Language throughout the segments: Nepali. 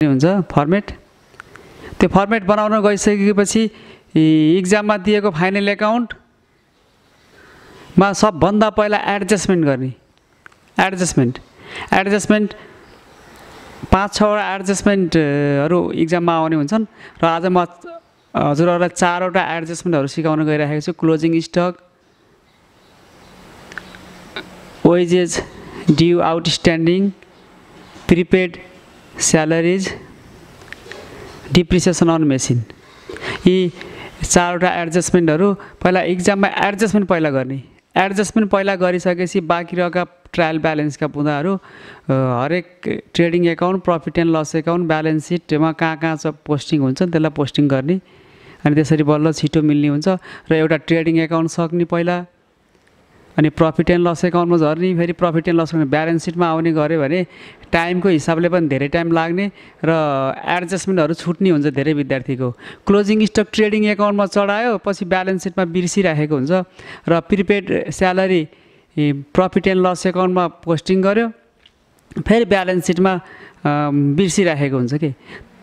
हुन्छ फर्मेट। त्यो फर्मेट बनाउन गइसकेपछि इक्जाममा दिएको फाइनल एकाउन्टमा सबभन्दा पहिला एडजस्टमेन्ट गर्ने। एडजस्टमेन्ट 5-6 वटा एडजस्टमेन्टहरू इक्जाममा आउने हुन्छन् र आज म हजुरहरूलाई 4 वटा एडजस्टमेन्टहरू सिकाउन गइरहेको छु। Closing stock, wages due outstanding, prepaid salaries, depreciation on machine. यी 4 वटा एडजस्टमेन्टहरू पहिला इक्जाममा एडजस्टमेन्ट पहिला गर्ने। एडजस्टमेन्ट पहिला गरिसकेपछि बाँकी रहेका ट्रायल ब्यालेन्सका बुँदाहरू हरेक trading account, profit and loss account, balance सिटमा कहाँ सब पोस्टिङ हुन्छ त्यसलाई पोस्टिङ गर्ने। अनि त्यसरी बल्ल छिटो मिल्ने हुन्छ र एउटा ट्रेडिङ एकाउन्ट सक्ने पहिला, अनि प्रफिट एन्ड लस एकाउन्टमा झर्ने, फेरि profit and loss account balance सिटमा आउने गऱ्यो भने टाइमको हिसाबले पनि धेरै टाइम लाग्ने र एडजस्टमेन्टहरू छुट्ने हुन्छ धेरै विद्यार्थीको। क्लोजिङ स्टक ट्रेडिङ एकाउन्टमा चढायो, पछि ब्यालेन्स सिटमा बिर्सिराखेको हुन्छ र prepaid salary profit and loss एकाउन्टमा पोस्टिङ गर्यो, फेरि ब्यालेन्स सिटमा बिर्सिराखेको हुन्छ कि।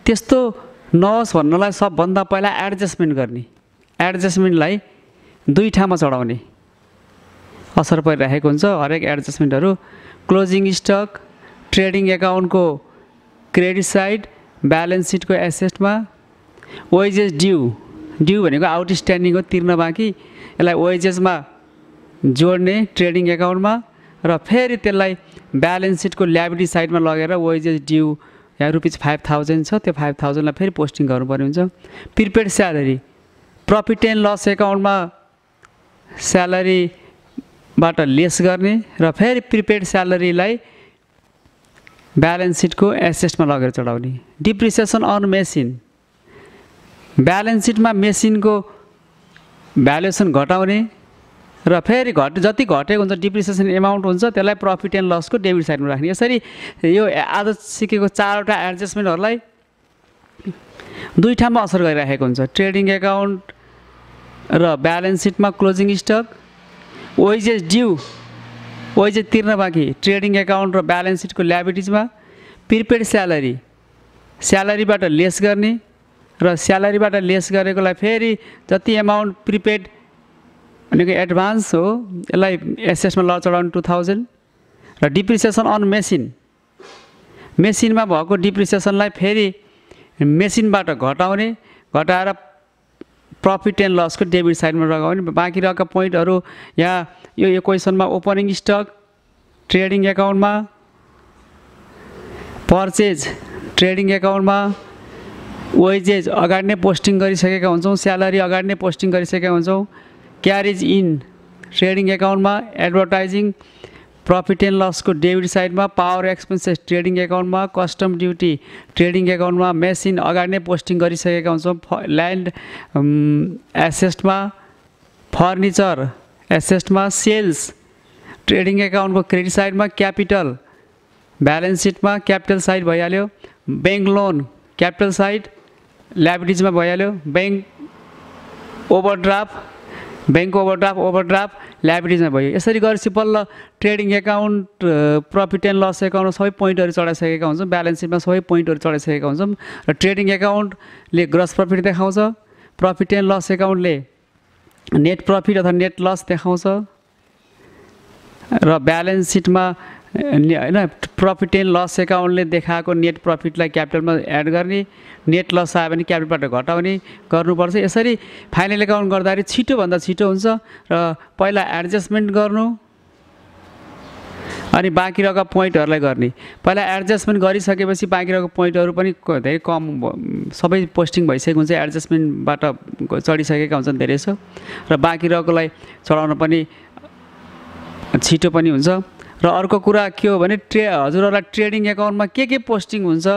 त्यस्तो नहोस् भन्नलाई सबभन्दा पहिला एडजस्टमेन्ट गर्ने। एडजस्टमेन्टलाई 2 ठाउँमा चढाउने असर परिरहेको हुन्छ हरेक एडजस्टमेन्टहरू। क्लोजिङ स्टक ट्रेडिङ एकाउन्टको क्रेडिट साइड, ब्यालेन्स सिटको एसेटमा। वेजेस ड्यू भनेको आउटस्ट्यान्डिङ हो, तिर्न बाँकी, यसलाई वेजेसमा जोड्ने ट्रेडिङ एकाउन्टमा र फेरि त्यसलाई ब्यालेन्स सिटको ल्याबिलिटी साइडमा लगेर वेजेस ड्यू यहाँ ₹5000 छ, त्यो 5000लाई फेरि पोस्टिङ गर्नुपर्ने हुन्छ। Prepaid salary profit and loss एकाउन्टमा स्यालेरीबाट लेस गर्ने र फेरि प्रिपेड स्यालेरीलाई ब्यालेन्स सिटको एसेटमा लगेर चढाउने। डिप्रिसिएसन अन मेसिन ब्यालेन्स सिटमा मेसिनको भ्यालुएसन घटाउने र फेरि जति घटेको हुन्छ डिप्रिसिएसन एमाउन्ट हुन्छ त्यसलाई प्रफिट एन्ड लसको डेबिट साइडमा राख्ने। यसरी यो आज सिकेको 4 वटा एडजस्टमेन्टहरूलाई 2 ठाउँमा असर गरिरहेको हुन्छ। ट्रेडिङ एकाउन्ट र ब्यालेन्स सिटमा closing stock, wages due wages तिर्न बाँकी ट्रेडिङ एकाउन्ट र ब्यालेन्स सिटको ल्याबिलिटिजमा। प्रिपेड स्यालेरीबाट लेस गर्ने र स्यालेरीबाट लेस गरेकोलाई फेरि जति एमाउन्ट प्रिपेड भनेको एडभान्स हो यसलाई एसेसमा ल चढाउने 2000 र डिप्रिसिएसन अन मेसिनमा भएको डिप्रिसिएसनलाई फेरि मेसिनबाट घटाएर प्रफिट एन्ड लसको डेबिट साइडमा लगाउने। बाँकी रहेका पोइन्टहरू यहाँ यो क्वेसनमा ओपनिङ स्टक ट्रेडिङ एकाउन्टमा, पर्चेज ट्रेडिङ एकाउन्टमा, वेजेज अगाडि नै पोस्टिङ गरिसकेका हुन्छौँ, स्यालेरी अगाडि नै पोस्टिङ गरिसकेका हुन्छौँ, क्यारेज इन ट्रेडिङ एकाउन्टमा, एडभर्टाइजिङ प्रफिट एन्ड लसको डेबिट साइडमा, पावर एक्सपेन्सेस ट्रेडिङ एकाउन्टमा, कस्टम ड्युटी ट्रेडिङ एकाउन्टमा, मेसिन अगाडि नै पोस्टिङ गरिसकेका हुन्छौँ, ल्यान्ड एसेटमा, फर्निचर एसेटमा, सेल्स ट्रेडिङ एकाउन्टको क्रेडिट साइडमा, क्यापिटल ब्यालेन्स सिटमा क्यापिटल साइड भइहाल्यो, ब्याङ्क लोन क्यापिटल साइड ल्याबिलिटिजमा भइहाल्यो, ब्याङ्क ओभरड्राफ्ट ल्याबिलिटिजमा भयो। यसरी गरेपछि बल्ल trading account, profit and loss एकाउन्टमा सबै पोइन्टहरू चढाइसकेका हुन्छौँ, ब्यालेन्स सिटमा सबै पोइन्टहरू चढाइसकेका हुन्छौँ र ट्रेडिङ एकाउन्टले ग्रस प्रफिट देखाउँछ, प्रफिट एन्ड लस एकाउन्टले नेट प्रफिट अथवा नेट लस देखाउँछ र ब्यालेन्स सिटमा होइन प्रफिट एन्ड लस एकाउन्टले देखाएको नेट प्रफिटलाई क्यापिटलमा एड गर्ने, नेट लस आयो भने क्यापिटलबाट घटाउने गर्नुपर्छ। यसरी फाइनल एकाउन्ट गर्दाखेरि छिटोभन्दा छिटो हुन्छ र पहिला एडजस्टमेन्ट गर्नु अनि बाँकी रहेका पोइन्टहरूलाई गर्ने। पहिला एडजस्टमेन्ट गरिसकेपछि बाँकी रहेको पोइन्टहरू पनि धेरै कम सबै पोस्टिङ भइसकेको हुन्छ, एडजस्टमेन्टबाट चढिसकेका हुन्छन् धेरै छ र बाँकी रहेकोलाई चढाउन पनि छिटो पनि हुन्छ। र अर्को कुरा के हो भने हजुरहरूलाई ट्रेडिङ एकाउन्टमा के पोस्टिङ हुन्छ,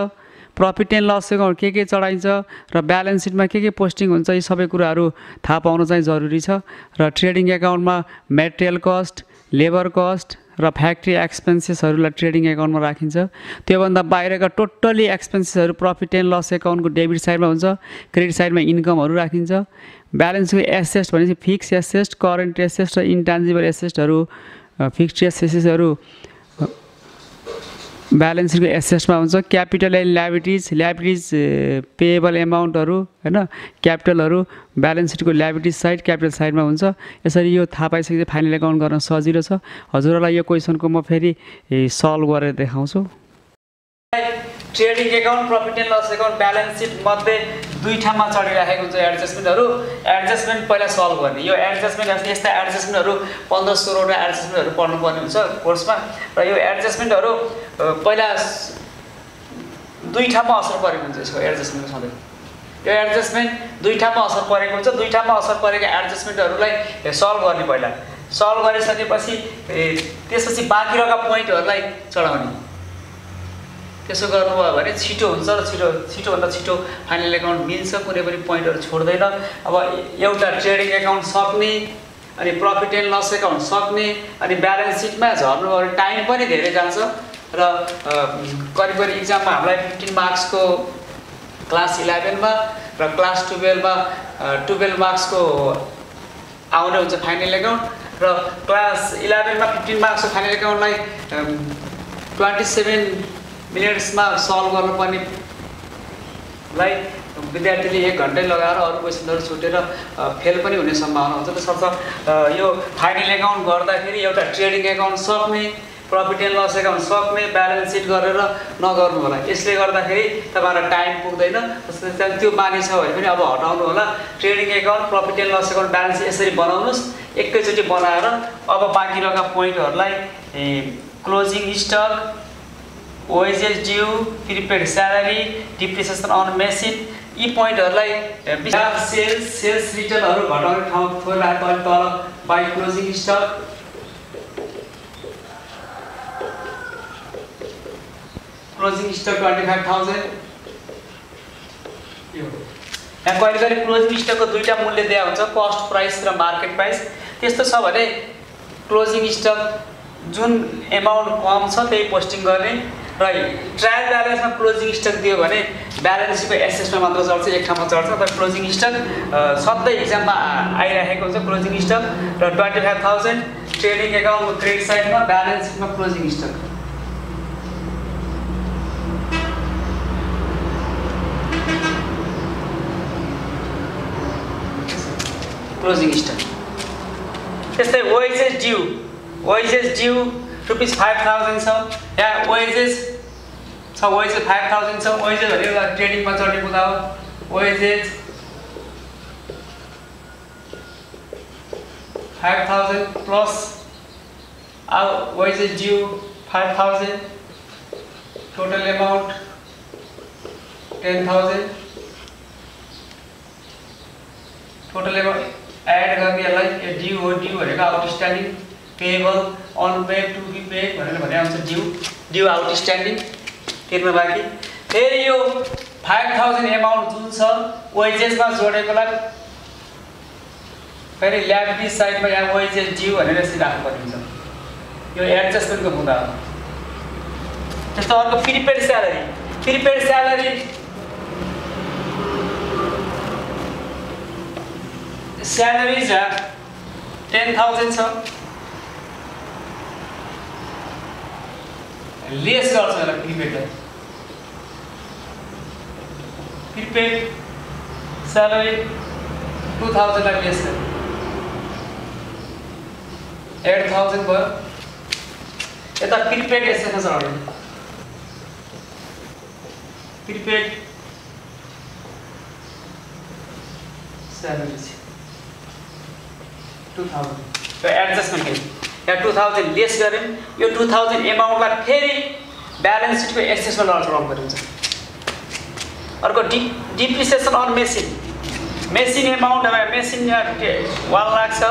प्रफिट एन्ड लस एकाउन्ट के चढाइन्छ र ब्यालेन्स सिटमा के पोस्टिङ हुन्छ, यी सबै कुराहरू थाहा पाउन चाहिँ जरुरी छ। र ट्रेडिङ एकाउन्टमा मेटेरियल कस्ट, लेबर कस्ट र फ्याक्ट्री एक्सपेन्सेसहरूलाई ट्रेडिङ एकाउन्टमा राखिन्छ। त्योभन्दा बाहिरका टोटल्ली एक्सपेन्सेसहरू प्रफिट एन्ड लस एकाउन्टको डेबिट साइडमा हुन्छ, क्रेडिट साइडमा इन्कमहरू राखिन्छ। ब्यालेन्सको एसेट भनेपछि फिक्स एसेट, करेन्ट एसेट र इन्टान्जिबल एसेटहरू, फिक्स्ड एसेट्सहरू ब्यालेन्स सिटको एसेट्समा हुन्छ क्यापिटल एन्ड ल्याबिलिटिज पेएबल एमाउन्टहरू हैन क्यापिटलहरू ब्यालेन्स सिटको ल्याबिलिटिज साइड क्यापिटल साइडमा हुन्छ। यसरी यो थाहा पाइसकेपछि फाइनल एकाउन्ट गर्न सजिलो छ। हजुरहरूलाई यो क्वेसनको म फेरि सल्भ गरेर देखाउँछु। Trading account profit and loss account balance sheet मध्ये दुई ठाउँमा चढिराखेको हुन्छ एडजस्टमेन्टहरू। एडजस्टमेन्ट पहिला सल्भ गर्ने। यो एडजस्टमेन्ट यस्ता एडजस्टमेन्टहरू 1500 वटा एडजस्टमेन्टहरू पढ्नुपर्ने हुन्छ कोर्समा र यो एडजस्टमेन्टहरू पहिला दुई ठाउँमा असर परेको हुन्छ। यसको एडजस्टमेन्टको सधैँ यो एडजस्टमेन्ट दुई ठाउँमा असर परेको हुन्छ। दुई ठाउँमा असर परेको एडजस्टमेन्टहरूलाई सल्भ गर्ने। पहिला सल्भ गरिसकेपछि त्यसपछि बाँकी रहेका पोइन्टहरूलाई चढाउने। त्यसो गर्नुभयो भने छिटो हुन्छ र छिटोभन्दा छिटो फाइनल एकाउन्ट मिल्छ। कुनै पनि पोइन्टहरू छोड्दैन। अब एउटा ट्रेडिङ एकाउन्ट सक्ने अनि प्रफिट एन्ड लस एकाउन्ट सक्ने अनि ब्यालेन्स सिटमा झर्नुभयो भने टाइम पनि धेरै जान्छ र करिब इक्जाममा हामीलाई 15 मार्क्सको क्लास 11 मा र क्लास 12 मार्क्सको आउने हुन्छ फाइनल एकाउन्ट र क्लास 11 मा 15 मार्क्सको फाइनल एकाउन्टलाई 27 मिनट्समा सल्भ गर्नुपर्नेलाई विद्यार्थीले 1 घन्टै लगाएर अरू क्वेसनहरू छुटेर फेल पनि हुने सम्भावना हुन्छ। त्यसर्थ यो फाइनल एकाउन्ट गर्दाखेरि एउटा ट्रेडिङ एकाउन्ट सक्ने प्रफिट एन्ड लस एकाउन्ट सक्ने ब्यालेन्स सिट गरेर नगर्नु होला। यसले गर्दाखेरि तपाईँलाई टाइम पुग्दैन। त्यो बानी छ भने पनि अब हटाउनु होला। Trading account profit and loss account balance यसरी बनाउनुहोस्। एकैचोटि बनाएर अब बाँकी रहेका पोइन्टहरूलाई closing stock wages due prepaid salary depreciation on machine यी पोइन्टहरूलाई सेल्स रिटर्नहरू घटाउने ठाउँ थोरै राखेको अलिक तल by closing stock closing stock 25,000 यहाँ कहिले क्लोजिङ स्टकको दुईटा मूल्य दिया हुन्छ कस्ट प्राइस र मार्केट प्राइस। त्यस्तो छ भने क्लोजिङ स्टक जुन एमाउन्ट कम छ त्यही पोस्टिङ गर्ने र ट्रायल ब्यालेन्समा क्लोजिङ स्टक दियो भने ब्यालेन्स सिटको एसेसमा मात्र चढ्छ एक ठाउँमा चढ्छ। तर क्लोजिङ स्टक सधैँ इक्जाममा आइरहेको हुन्छ क्लोजिङ स्टक र 25,000 ट्रेडिङ एकाउन्टको क्रेडिट साइडमा ब्यालेन्स सिटमा क्लोजिङ स्टक क्लोजिङ स्टक। त्यस्तै वेजेस ड्यू रुपिस 5,000 छ। यहाँ वेजेस छ 5,000 छ। वेजेस भनेको ट्रेडिङमा चढ्ने कुरा हो। Wages 5,000 plus wages due 5,000 total amount 10,000 total amount add गर्ने यसलाई ड्यू हो। ड्यू भनेको outstanding payable unpaid to be paid भनेर भने आउँछ ड्यू आउटस्ट्यान्डिङ तिर्न बाँकी। फेरि यो 5,000 एमाउन्ट जुन छ वेजेसमा जोडेकोलाई फेरि ल्याबिलिटी साइडमा यहाँ वेजेस ड्यू भनेर यसरी राख्नुपर्ने हुन्छ। यो एडजस्टमेन्टको मुद्दा हो। त्यस्तो अर्को प्रिपेड स्यालेरी स्यालेरिज 10,000 छ। लेस गर्छ यसलाई प्रिपेड स्यालेरी 2,000 लाई लेस गर्छ 8,000 भयो। यता प्रिपेड एसेसमा चढ्यो प्रिपेड स्यालेरी 2,000 यो एडजस्टमेन्ट यहाँ 2,000 लेस गऱ्यौँ। यो 2,000 एमाउन्टलाई फेरि ब्यालेन्स सिटको एक्सेसमा लडाउनु पर्ने हुन्छ। अर्को depreciation on machine amount machine 1 lakh छ।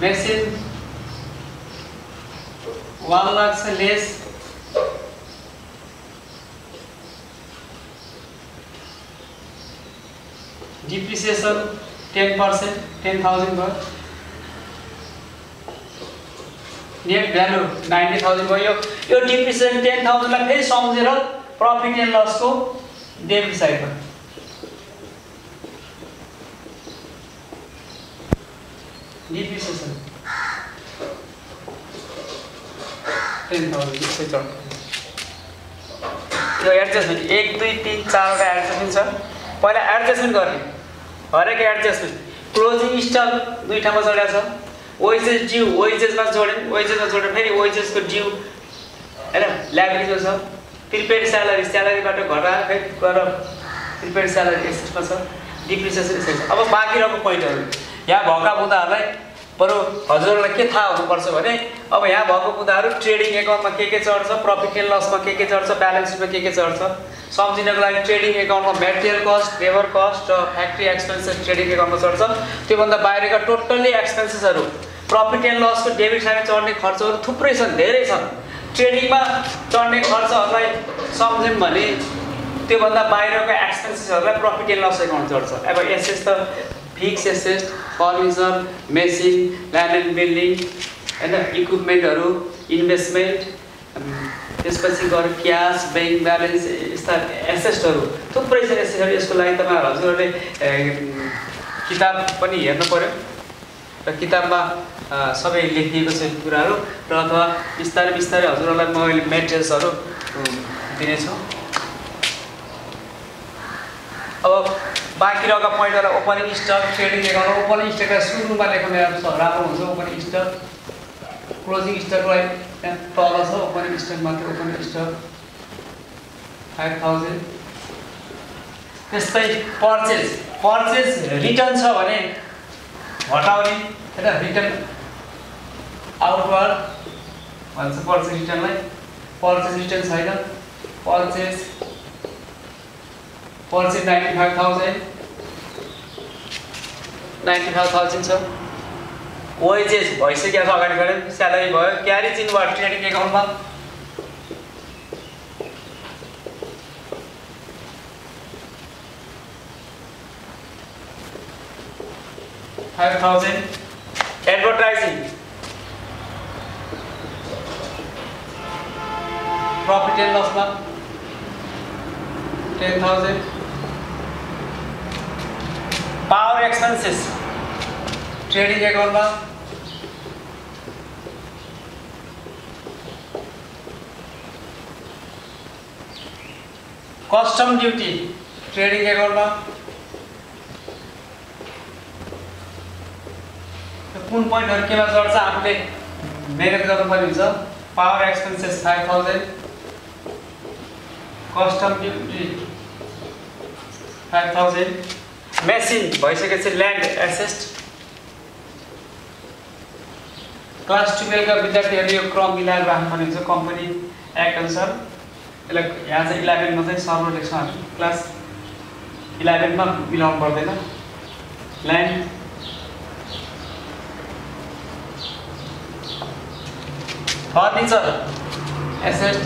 मेसिन 1 लाख छ लेस डिप्रिसिएसन 10% 10,000 भयो। नेट भ्यालु 90,000 भयो। यो डिप्रिसिएसन 10,000 लाई फेरि सम्झेर प्रफिट एन्ड लसको डेबिट साइडमा डिप्रिसिएसन 10,000 यसै चढ यो एडजस्टमेन्ट 1 2 3 4 वटा एडजस्टमेन्ट छ पहिला एडजस्टमेन्ट गर्ने हरेक एडजस्टमेन्ट क्लोजिङ स्टक दुई ठाउँमा जोडेको छ वेजेस ड्यू वेजेसमा जोडेर फेरि वेजेसको ड्यू हैन लायबिलिटीमा छ प्रिपेड स्यालेरीबाट घटाएर फेरि गरेर प्रिपेड स्यालेरी एसेटमा छ डिप्रिसिएसन एसेट अब बाँकी रहेको पोइन्टहरु यहाँ भएका मुद्दाहरूलाई बरु हजुरहरूलाई के थाहा हुनुपर्छ भने अब यहाँ भएको मुद्दाहरू ट्रेडिङ एकाउन्टमा के चढ्छ प्रफिट एन्ड लसमा के चढ्छ ब्यालेन्स सिटमा के चढ्छ सम्झिनको लागि ट्रेडिङ एकाउन्टमा मेटेरियल कस्ट लेबर कस्ट र फ्याक्ट्री एक्सपेन्सेस ट्रेडिङ एकाउन्टमा चढ्छ त्योभन्दा बाहिरका टोटल्ली एक्सपेन्सेसहरू प्रफिट एन्ड लसको डेबिट साइडमा चढ्ने खर्चहरू थुप्रै छन् धेरै छन् ट्रेडिङमा चढ्ने खर्चहरूलाई सम्झ्यौँ भने त्योभन्दा बाहिरका एक्सपेन्सेसहरूलाई प्रफिट एन्ड लस एकाउन्ट चढ्छ अब एसेस त fix asset furniture machine land and building हैन इक्विपमेन्टहरू इन्भेस्टमेन्ट त्यसपछि गएर क्यास ब्याङ्क ब्यालेन्स यस्ता एसेट्सहरू थुप्रै छन् एसेट्सहरू यसको लागि तपाईँ हजुरहरूले किताब पनि हेर्नु पर्यो र किताबमा सबै लेखिएको छ कुराहरू र अथवा बिस्तारै बिस्तारै हजुरहरूलाई मैले मेटेरियल्सहरू दिनेछु अब बाँकी रहेका पोइन्टहरूलाई opening stock trading account opening स्टकलाई सुरुमा लेख्नु राम्रो हुन्छ ओपनिङ स्टक क्लोजिङ स्टकलाई त्यहाँ तल छ ओपनिङ स्टक मात्र ओपनिङ स्टक 5,000 त्यस्तै पर्चेज रिटर्न छ भने हटाउने हैन रिटर्न आउटवर्ड भन्छ पर्चेज रिटर्नलाई पर्चेज रिटर्न छैन पर्चेज 95,000 छ वेजेस भइसक्यो छ अगाडि गरे स्यालेरी भयो क्यारी चिन भयो ट्रेडिङ एकाउन्टमा एडभर्टाइजिङ प्रॉफिट एन्ड लसमा 10,000 पावर एक्सपेन्सेस ट्रेडिङ एकाउन्टमा कस्टम ड्युटी ट्रेडिङ एकाउन्टमा कुन पोइन्टहरु केमा चढ्छ आफूले मेहनत गर्नुपर्ने हुन्छ power expenses 5,000 custom duty 5,000 machine भइसकेपछि ल्यान्ड एसेट क्लास 12 का विद्यार्थीहरूले यो क्रम मिलाएर राख्नुपर्ने हुन्छ कम्पनी एक्ट अनुसार यसलाई यहाँ चाहिँ 11 मा चाहिँ सर्भर लेख्छौँ हामी क्लास 11 मा मिलाउनु पर्दैन ल्यान्ड फर्निचर एसेट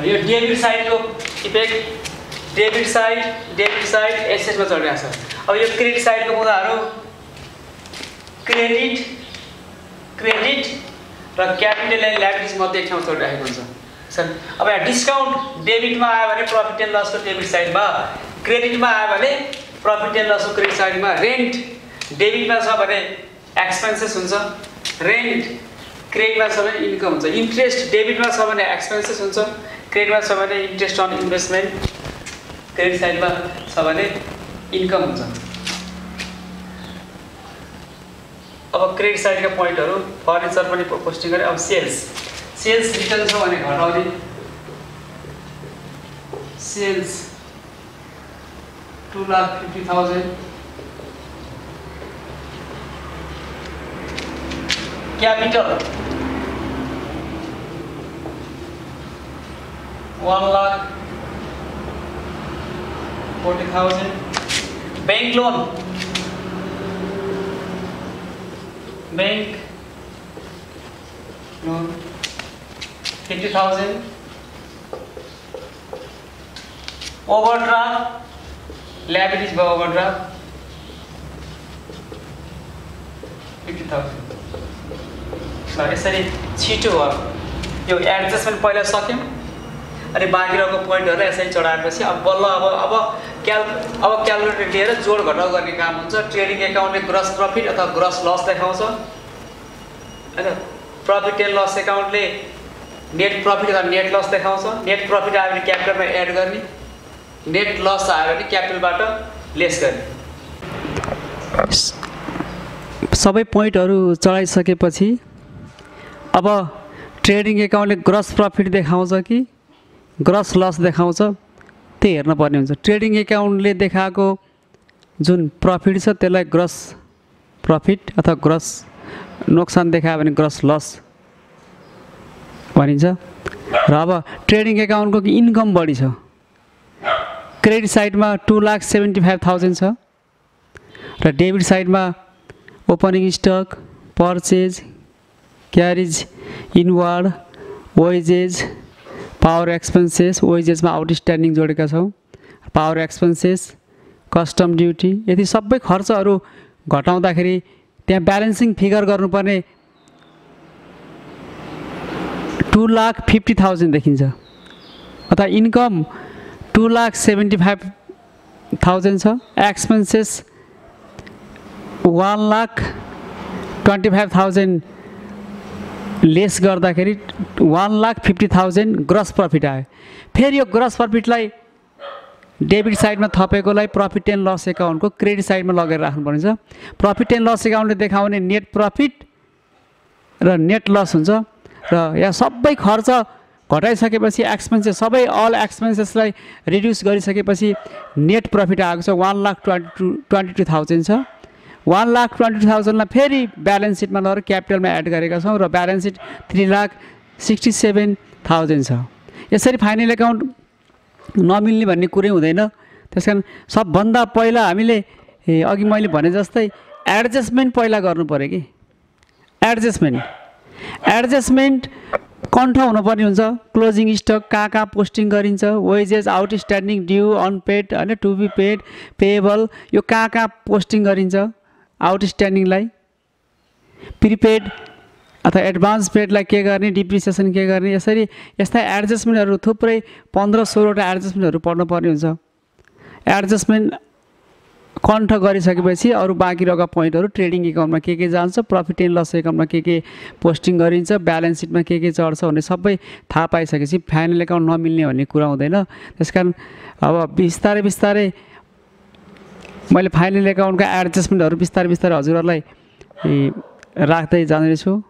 यो डेबिट साइडको इफेक्ट डेबिट साइड एसेटमा चढिरहेको छ अब यो क्रेडिट साइडको मुद्दाहरू क्रेडिट र क्यापिटल एन्ड लायबिलिटिज मध्ये एक ठाउँमा चढिरहेको हुन्छ अब यहाँ डिस्काउन्ट डेबिटमा आयो भने प्रफिट एन्ड लसको डेबिट साइडमा क्रेडिटमा आयो भने प्रफिट एन्ड लसको क्रेडिट साइडमा रेन्ट डेबिटमा छ भने एक्सपेन्सेस हुन्छ रेन्ट क्रेडिटमा छ भने इन्कम हुन्छ इन्ट्रेस्ट डेबिटमा छ भने एक्सपेन्सेस हुन्छ क्रेडिटमा छ भने इन्ट्रेस्ट अन इन्भेस्टमेन्ट क्रेडिट साइडमा छ भने इन्कम हुन्छ अब क्रेडिट साइडका पोइन्टहरु फर्निचर पनि पोस्टिङ गरे अब सेल्स रिटर्न छ भने घटाउने sales 2,50,000 capital 1,40,000 bank loan bank loan 50,000 overdraft liabilities by overdraft 50,000 ल यसरी छिटो हो यो एडजस्टमेन्ट पहिला सक्यौं अनि बाँकी रहेको पोइन्टहरुलाई यसरी चढाएपछि अब बल्ल अब अब क्यालकुलेटर लिएर जोड घटाउ गर्ने काम हुन्छ। ट्रेडिङ एकाउन्टले ग्रस प्रफिट अथवा ग्रस लस देखाउँछ हैन। प्रफिट एन्ड लस एकाउन्टले नेट प्रफिट अथवा नेट लस देखाउँछ। नेट प्रफिट आयो भने क्यापिटलमा एड गर्ने, नेट लस आयो भने क्यापिटलबाट लेस गर्ने। सबै पोइन्टहरु चढाइसकेपछि अब ट्रेडिङ एकाउन्टले ग्रस प्रफिट देखाउँछ कि ग्रस लस देखाउँछ त्यही हेर्न पर्ने हुन्छ। ट्रेडिङ एकाउन्टले देखाएको जुन प्रफिट छ त्यसलाई ग्रस प्रफिट अथवा ग्रस नोक्सान देखायो भने ग्रस लस भनिन्छ। र अब ट्रेडिङ एकाउन्टको इन्कम बढी छ। क्रेडिट साइडमा 2,75,000 छ र डेबिट साइडमा opening stock, purchase, carriage inward, wages, power expenses, वेजेसमा आउटस्ट्यान्डिङ जोडेका छौँ, पावर एक्सपेन्सेस, कस्टम ड्युटी, यति सबै खर्चहरू घटाउँदाखेरि त्यहाँ ब्यालेन्सिङ फिगर गर्नुपर्ने 2,50,000 देखिन्छ। अथवा इन्कम 2,75,000 छ, एक्सपेन्सेस 1,25,000 लेस गर्दाखेरि 1,50,000 ग्रस प्रफिट आयो। फेरि यो ग्रस प्रफिटलाई डेबिट साइडमा थपेकोलाई प्रफिट एन्ड लस एकाउन्टको क्रेडिट साइडमा लगेर राख्नुपर्ने छ। प्रफिट एन्ड लस एकाउन्टले देखाउने नेट प्रफिट र नेट लस हुन्छ। र यहाँ सबै खर्च घटाइसकेपछि एक्सपेन्सेस सबै अल एक्सपेन्सेसलाई रिड्युस गरिसकेपछि नेट प्रफिट आएको छ 1,22,000 छ। 1,22,000 लाई फेरि ब्यालेन्स सिटमा लगेर क्यापिटलमा एड गरेका छौँ र ब्यालेन्स सिट 3,67,000 छ। यसरी फाइनल एकाउन्ट नमिल्ने भन्ने कुरै हुँदैन। त्यसकारण सबभन्दा पहिला हामीले अघि मैले भने जस्तै एडजस्टमेन्ट पहिला गर्नु पर्यो कि एडजस्टमेन्ट कन्ठ हुनुपर्ने हुन्छ। क्लोजिङ स्टक कहाँ पोस्टिङ गरिन्छ, वेजेस, आउटस्ट्यान्डिङ, ड्यू, अनपेड हैन, टु बी पेड, पेएबल यो कहाँ पोस्टिङ गरिन्छ, आउटस्ट्यान्डिङलाई प्रिपेड अथवा एडभान्स पेडलाई के गर्ने, डिप्रिसिएसन के गर्ने, यसरी यस्ता एडजस्टमेन्टहरू थुप्रै 15-16वटा एडजस्टमेन्टहरू पढ्नुपर्ने हुन्छ। एडजस्टमेन्ट कन्ठ गरिसकेपछि अरू बाँकी रहेका पोइन्टहरू ट्रेडिङ एकाउन्टमा के जान्छ, प्रफिट एन्ड लस एकाउन्टमा के पोस्टिङ गरिन्छ, ब्यालेन्स सिटमा के चढ्छ भन्ने सबै थाहा पाइसकेपछि फाइनल एकाउन्ट नमिल्ने भन्ने कुरा हुँदैन। त्यसकारण अब बिस्तारै मैले फाइनल एकाउन्टका एडजस्टमेन्टहरू बिस्तारै हजुरहरूलाई राख्दै जानेछु।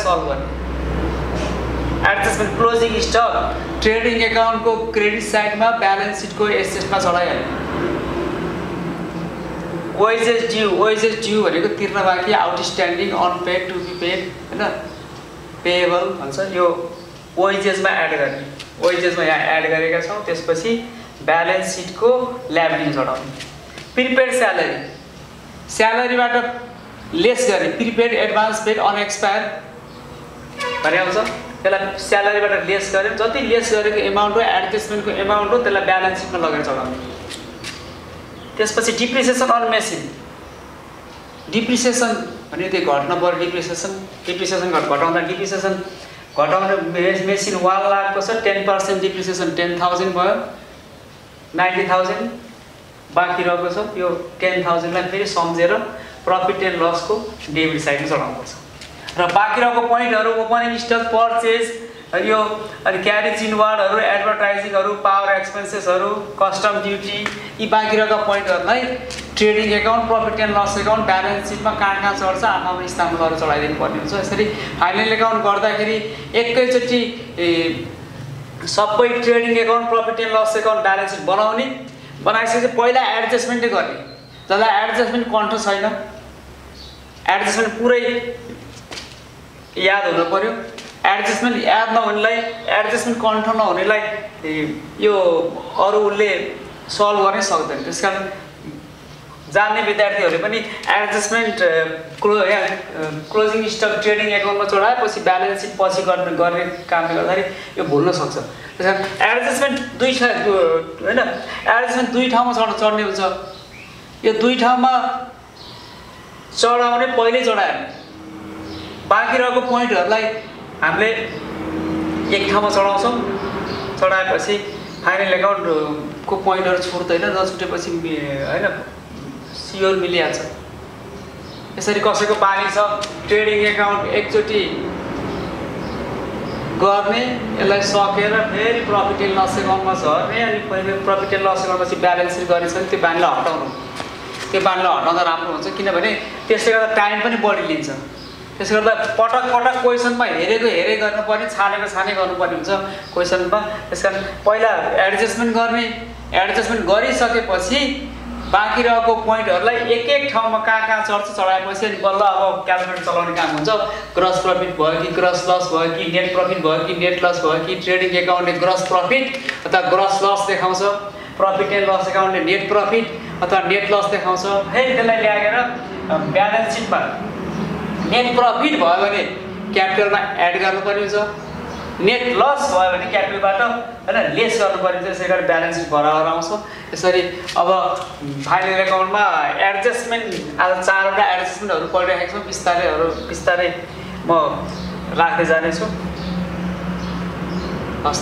सल्भ गर्ने एडजस्टमेन्ट क्लोजिङ स्टक ट्रेडिङ एकाउन्टको क्रेडिट साइडमा ब्यालेन्स सिटको एसेटमा चढाइहाल्यो। वेजेस ड्यू भनेको तिर्न बाँकी, outstanding, unpaid, to be paid हैन, पेएबल भन्छ। यो वेजेसमा एड गर्ने, वेजेसमा यहाँ एड गरेका छौँ। त्यसपछि ब्यालेन्स सिटको ल्याबिलिटी चढाउने। प्रिपेड स्यालेरीबाट लेस गर्ने, प्रिपेड, एडभान्स पेड, अनएक्सपायर भने आउँछ। त्यसलाई स्यालेरीबाट लेस गऱ्यो, जति लेस गरेको एमाउन्ट हो एडजस्टमेन्टको एमाउन्ट हो त्यसलाई ब्यालेन्स सिटमा लगेर चढाउने। त्यसपछि डिप्रिसिएसन अन मेसिन, डिप्रिसिएसन भने त्यो घट्न पर्यो। डिप्रिसिएसन घटाउँदा डिप्रिसिएसन घटाउने मेसिन 1 लाखको छ, 10% डिप्रिसिएसन 10,000 भयो, 90,000 बाँकी रहेको छ। यो 10,000 लाई फेरि सम्झेर प्रफिट एन्ड लसको डेबिट साइडमा चढाउनुपर्छ। र बाँकी रहेको पोइन्टहरू ओपनिङ स्टक, पर्चेज, यो अनि क्यारेज इनवार्डहरू, एडभर्टाइजिङहरू, पावर एक्सपेन्सेसहरू, कस्टम ड्युटी, यी बाँकी रहेका पोइन्टहरूलाई trading account, profit and loss account balance सिटमा कहाँ चढ्छ आफ्नो स्थानमा लगेर चढाइदिनु पर्ने हुन्छ। यसरी फाइनल एकाउन्ट गर्दाखेरि एकैचोटि सबै trading account, profit and loss account balance sheet बनाइसकेपछि पहिला एडजस्टमेन्टै गर्ने। जसलाई एडजस्टमेन्ट कन्ट्रोल छैन, एडजस्टमेन्ट पुरै याद हुनु पर्यो। एडजस्टमेन्ट याद नहुनेलाई, एडजस्टमेन्ट कन्ठ नहुनेलाई यो अरू उसले सल्भ गर्नै सक्दैन। त्यस कारण जान्ने विद्यार्थीहरूले पनि एडजस्टमेन्ट क्लोजिङ स्टक ट्रेडिङ एकाउन्टमा चढाएपछि ब्यालेन्स सिट पछि गर्ने कामले गर्दाखेरि यो भुल्न सक्छ। त्यस कारण एडजस्टमेन्ट होइन, एडजस्टमेन्ट दुई ठाउँमा चढ्ने हुन्छ। यो दुई ठाउँमा चढाउने पहिल्यै चढायो बाँकी रहेको पोइन्टहरूलाई हामीले एक ठाउँमा चढाउँछौँ। चढाएपछि फाइनल एकाउन्टको पोइन्टहरू छुट्दैन, नछुटेपछि होइन स्योर मिलिहाल्छ। यसरी कसैको बानी छ ट्रेडिङ एकाउन्ट एकचोटि गर्ने, यसलाई सकेर फेरि प्रफिट एन्ड लस एकाउन्टमा झर्ने, अनि प्रफिट एन्ड लस एकाउन्टपछि ब्यालेन्स सिट गरिसक्यो त्यो बानीलाई हटाउनु। त्यो बानीलाई हटाउँदा राम्रो हुन्छ, किनभने त्यसले गर्दा टाइम पनि बढी लिन्छ। त्यसले गर्दा पटक पटक क्वेसनमा हेरेकै गर्नुपर्ने, छाने गर्नुपर्ने हुन्छ क्वेसनमा। त्यस कारण पहिला एडजस्टमेन्ट गर्ने, एडजस्टमेन्ट गरिसकेपछि बाँकी रहेको पोइन्टहरूलाई एक ठाउँमा कहाँ चढ्छ चढाएपछि अनि बल्ल अब क्यालकुलेटर चलाउने काम हुन्छ। ग्रस प्रफिट भयो कि ग्रस लस भयो कि नेट प्रफिट भयो कि नेट लस भयो कि ट्रेडिङ एकाउन्टले ग्रस प्रफिट अथवा ग्रस लस देखाउँछ, प्रफिट एन्ड लस एकाउन्टले नेट प्रफिट अथवा नेट लस देखाउँछ। फेरि त्यसलाई ल्याएर ब्यालेन्स सिटमा नेट प्रफिट भयो भने क्यापिटलमा एड गर्नुपर्ने हुन्छ, नेट लस भयो भने क्यापिटलबाट होइन लेस गर्नुपर्ने हुन्छ। त्यसै गरी ब्यालेन्स सिट बराबर आउँछ। यसरी अब फाइनल एकाउन्टमा एडजस्टमेन्ट आज 4वटा एडजस्टमेन्टहरू पढिरहेको छौँ। बिस्तारै म राख्दै जानेछु। हस्।